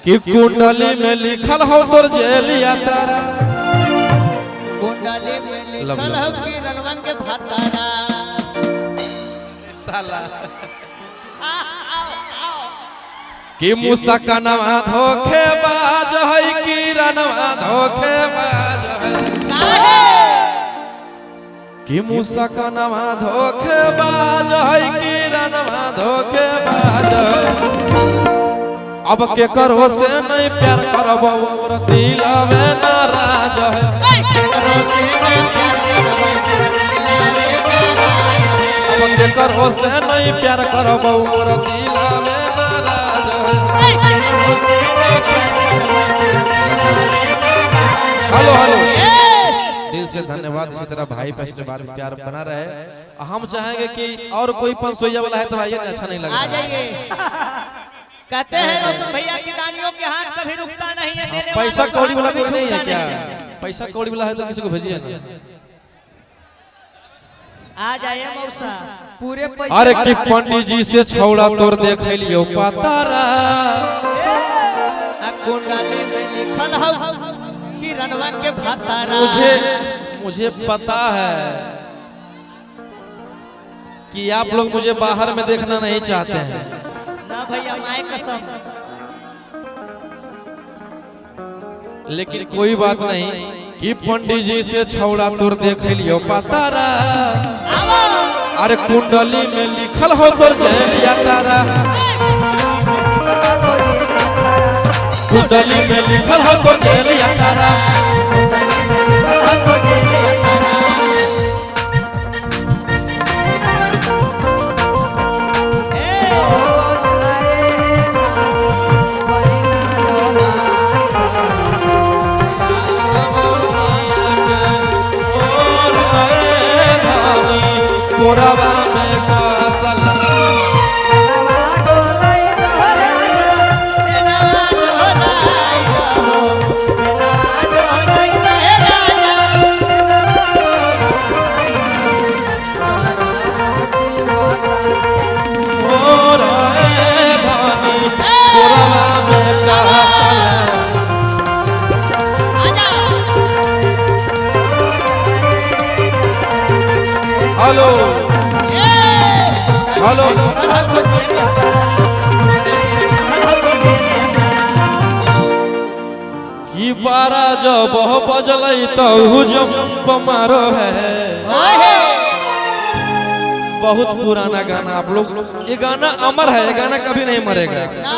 कि कुंडली में लिखल हो तोर जेलिया तारा, कुंडली में लिखल हो कि रनवन के भातारा साला कि मूसा का नवा धोखेबाज है कि रनवा धोखेबाज है, कि मूसा का नवा धोखेबाज है कि रनवा धोखेबाज है। अब के करो से नहीं प्यार करबो मोर दिलवे नाराज है, अब के करो से नहीं प्यार करबो मोर दिलवे नाराज है। हेलो हेलो, दिल से धन्यवाद। इसी तरह भाई पे आशीर्वाद प्यार बना रहे। हम चाहेंगे कि और कोई पंसोइया वाला है तो आइए, अच्छा नहीं लगा आ जाइए। कहते हैं रोशन भैया की दानियों के हाथ कभी रुकता नहीं है, देने पैसा कौड़ी वाला कोई नहीं है क्या? पैसा कौड़ी वाला है तो किसी को भेजिए ना। आ जाइए मौसा पूरे अरे कि पंडित जी से छौड़ा तोर देख लियो पतारा, कुंडली में लिखल हो कि रनवा के भातारा। मुझे पता है कि आप लोग मुझे बाहर में देखना नहीं चाहते हैं, ना भैया माय कसम। लेकिन कोई बात नहीं कि पंडित जी से छौड़ा तोर देख लियो पतारा। अरे कुंडली में लिखल हो तोर जेलिया तारा, कुंडली में लिखल हो तोर जेलिया तारा। हेलो हेलो, कि 12 जब बजल तो जंप मारो है। बहुत पुराना गाना, आप लोग, ये गाना अमर है, ये गाना कभी नहीं मरेगा। ना